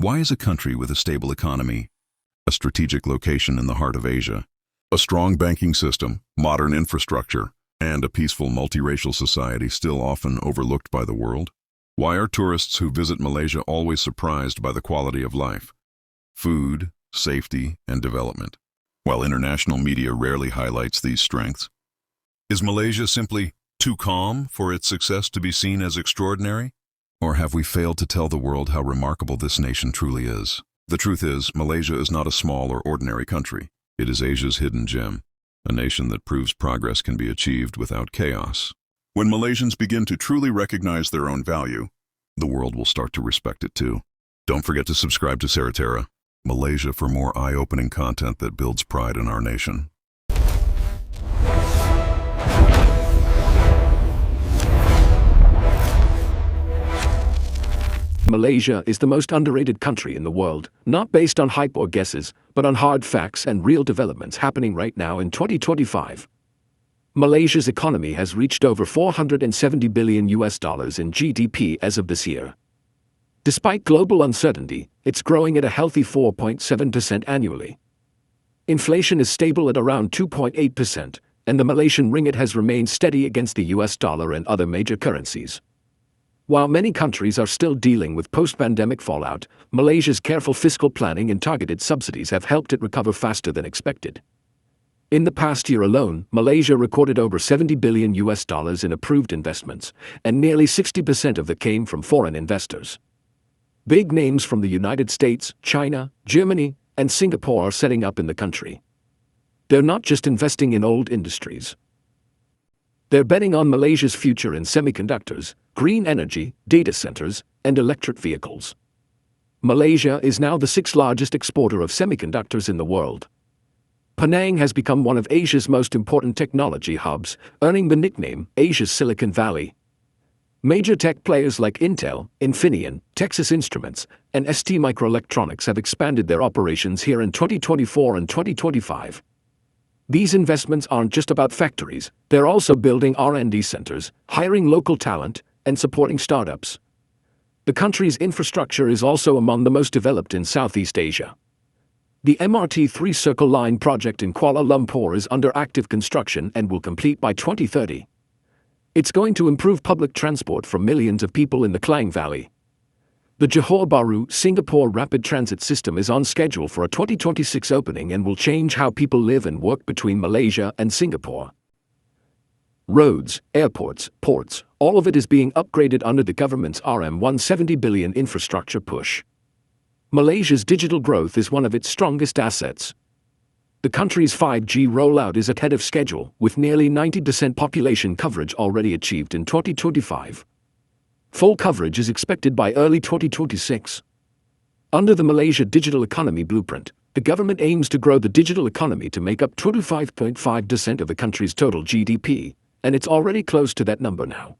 Why is a country with a stable economy, a strategic location in the heart of Asia, a strong banking system, modern infrastructure, and a peaceful multiracial society still often overlooked by the world? Why are tourists who visit Malaysia always surprised by the quality of life, food, safety, and development, while international media rarely highlights these strengths? Is Malaysia simply too calm for its success to be seen as extraordinary? Or have we failed to tell the world how remarkable this nation truly is? The truth is, Malaysia is not a small or ordinary country. It is Asia's hidden gem, a nation that proves progress can be achieved without chaos. When Malaysians begin to truly recognize their own value, the world will start to respect it too. Don't forget to subscribe to Ceritera, Malaysia, for more eye-opening content that builds pride in our nation. Malaysia is the most underrated country in the world, not based on hype or guesses, but on hard facts and real developments happening right now in 2025. Malaysia's economy has reached over $470 billion in GDP as of this year. Despite global uncertainty, it's growing at a healthy 4.7% annually. Inflation is stable at around 2.8%, and the Malaysian ringgit has remained steady against the US dollar and other major currencies. While many countries are still dealing with post-pandemic fallout, Malaysia's careful fiscal planning and targeted subsidies have helped it recover faster than expected. In the past year alone, Malaysia recorded over $70 billion in approved investments, and nearly 60% of that came from foreign investors. Big names from the United States, China, Germany, and Singapore are setting up in the country. They're not just investing in old industries. They're betting on Malaysia's future in semiconductors, green energy, data centers, and electric vehicles. Malaysia is now the sixth largest exporter of semiconductors in the world. Penang has become one of Asia's most important technology hubs, earning the nickname Asia's Silicon Valley. Major tech players like Intel, Infineon, Texas Instruments, and ST Microelectronics have expanded their operations here in 2024 and 2025. These investments aren't just about factories, they're also building R&D centers, hiring local talent, and supporting startups. The country's infrastructure is also among the most developed in Southeast Asia. The MRT 3-Circle Line project in Kuala Lumpur is under active construction and will complete by 2030. It's going to improve public transport for millions of people in the Klang Valley. The Johor Bahru, Singapore Rapid Transit System is on schedule for a 2026 opening and will change how people live and work between Malaysia and Singapore. Roads, airports, ports, all of it is being upgraded under the government's RM170 billion infrastructure push. Malaysia's digital growth is one of its strongest assets. The country's 5G rollout is ahead of schedule, with nearly 90% population coverage already achieved in 2025. Full coverage is expected by early 2026. Under the Malaysia Digital Economy Blueprint, the government aims to grow the digital economy to make up 25.5% of the country's total GDP, and it's already close to that number now.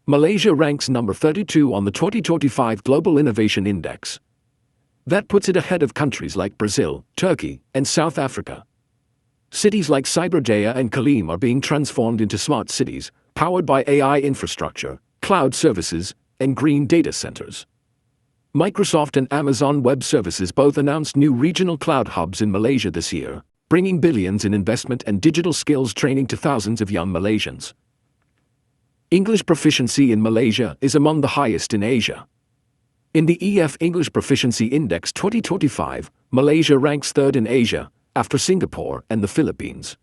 Malaysia ranks number 32 on the 2025 Global Innovation Index. That puts it ahead of countries like Brazil, Turkey, and South Africa. Cities like Cyberjaya and Kalim are being transformed into smart cities, powered by AI infrastructure, cloud services, and green data centers. Microsoft and Amazon Web Services both announced new regional cloud hubs in Malaysia this year, bringing billions in investment and digital skills training to thousands of young Malaysians. English proficiency in Malaysia is among the highest in Asia. In the EF English Proficiency Index 2025, Malaysia ranks third in Asia, after Singapore and the Philippines.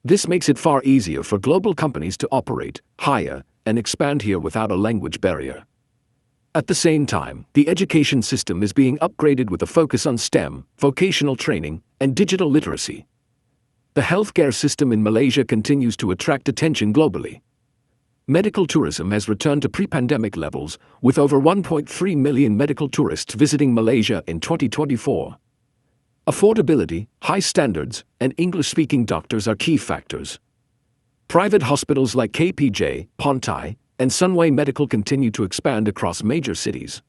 This makes it far easier for global companies to operate, hire, and expand here without a language barrier. At the same time, the education system is being upgraded with a focus on STEM, vocational training, and digital literacy. The healthcare system in Malaysia continues to attract attention globally. Medical tourism has returned to pre-pandemic levels, with over 1.3 million medical tourists visiting Malaysia in 2024. Affordability, high standards, and English-speaking doctors are key factors. Private hospitals like KPJ, Pontai, and Sunway Medical continue to expand across major cities.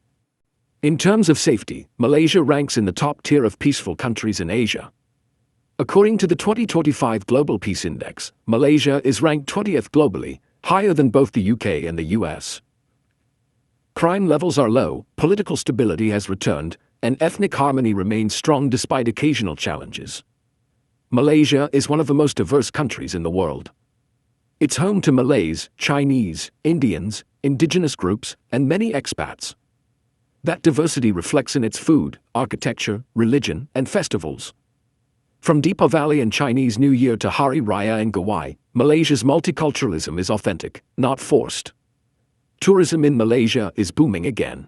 In terms of safety, Malaysia ranks in the top tier of peaceful countries in Asia. According to the 2025 Global Peace Index, Malaysia is ranked 20th globally, higher than both the UK and the US. Crime levels are low, political stability has returned, and ethnic harmony remains strong despite occasional challenges. Malaysia is one of the most diverse countries in the world. It's home to Malays, Chinese, Indians, indigenous groups, and many expats. That diversity reflects in its food, architecture, religion, and festivals. From Deepavali and Chinese New Year to Hari Raya and Gawai, Malaysia's multiculturalism is authentic, not forced. Tourism in Malaysia is booming again.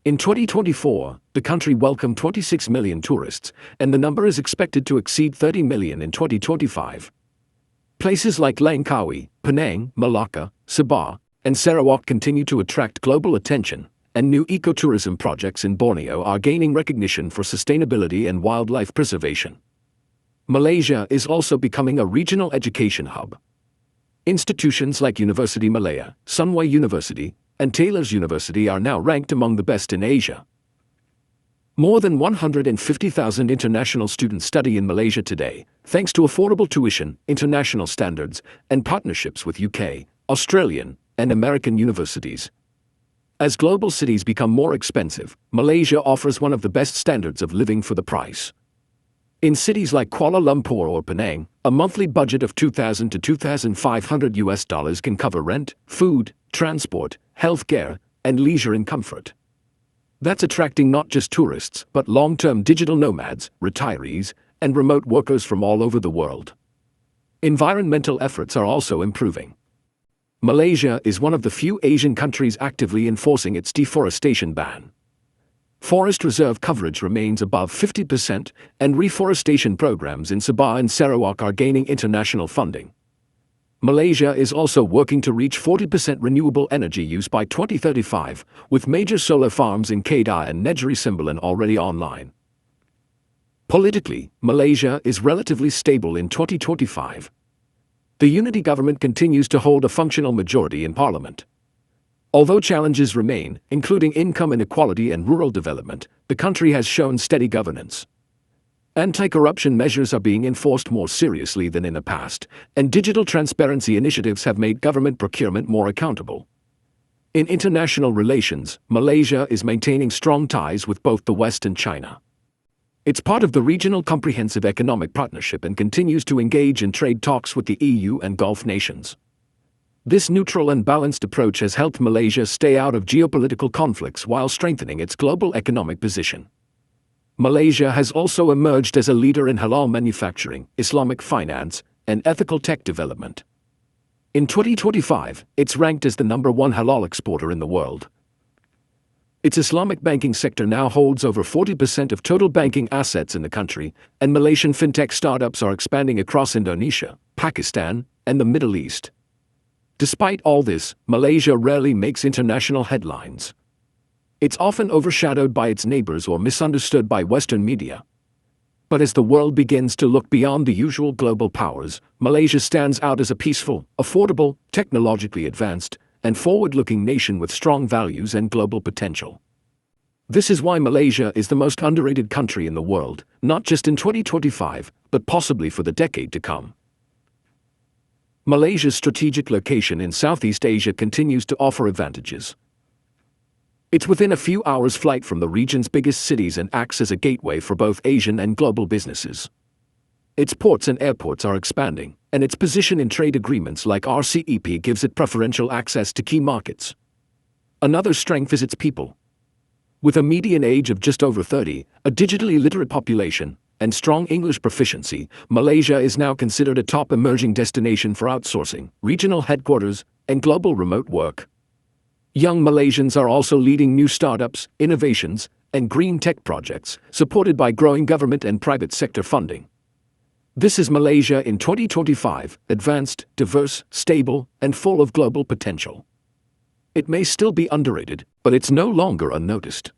In 2024, the country welcomed 26 million tourists, and the number is expected to exceed 30 million in 2025. Places like Langkawi, Penang, Malacca, Sabah, and Sarawak continue to attract global attention, and new ecotourism projects in Borneo are gaining recognition for sustainability and wildlife preservation. Malaysia is also becoming a regional education hub. Institutions like University Malaya, Sunway University, and Taylor's University are now ranked among the best in Asia. More than 150,000 international students study in Malaysia today, thanks to affordable tuition, international standards, and partnerships with UK, Australian, and American universities. As global cities become more expensive, Malaysia offers one of the best standards of living for the price. In cities like Kuala Lumpur or Penang, a monthly budget of $2,000 to $2,500 can cover rent, food, transport, healthcare, and leisure in comfort. That's attracting not just tourists, but long-term digital nomads, retirees, and remote workers from all over the world. Environmental efforts are also improving. Malaysia is one of the few Asian countries actively enforcing its deforestation ban. Forest reserve coverage remains above 50%, and reforestation programs in Sabah and Sarawak are gaining international funding. Malaysia is also working to reach 40% renewable energy use by 2035, with major solar farms in Kedah and Negeri Sembilan already online. Politically, Malaysia is relatively stable in 2025. The unity government continues to hold a functional majority in parliament. Although challenges remain, including income inequality and rural development, the country has shown steady governance. Anti-corruption measures are being enforced more seriously than in the past, and digital transparency initiatives have made government procurement more accountable. In international relations, Malaysia is maintaining strong ties with both the West and China. It's part of the Regional Comprehensive Economic Partnership and continues to engage in trade talks with the EU and Gulf nations. This neutral and balanced approach has helped Malaysia stay out of geopolitical conflicts while strengthening its global economic position. Malaysia has also emerged as a leader in halal manufacturing, Islamic finance, and ethical tech development. In 2025, it's ranked as the #1 halal exporter in the world. Its Islamic banking sector now holds over 40% of total banking assets in the country, and Malaysian fintech startups are expanding across Indonesia, Pakistan, and the Middle East. Despite all this, Malaysia rarely makes international headlines. It's often overshadowed by its neighbors or misunderstood by Western media. But as the world begins to look beyond the usual global powers, Malaysia stands out as a peaceful, affordable, technologically advanced, and forward-looking nation with strong values and global potential. This is why Malaysia is the most underrated country in the world, not just in 2025, but possibly for the decade to come. Malaysia's strategic location in Southeast Asia continues to offer advantages. It's within a few hours' flight from the region's biggest cities and acts as a gateway for both Asian and global businesses. Its ports and airports are expanding, and its position in trade agreements like RCEP gives it preferential access to key markets. Another strength is its people. With a median age of just over 30, a digitally literate population, and strong English proficiency, Malaysia is now considered a top emerging destination for outsourcing, regional headquarters, and global remote work. Young Malaysians are also leading new startups, innovations, and green tech projects, supported by growing government and private sector funding. This is Malaysia in 2025, advanced, diverse, stable, and full of global potential. It may still be underrated, but it's no longer unnoticed.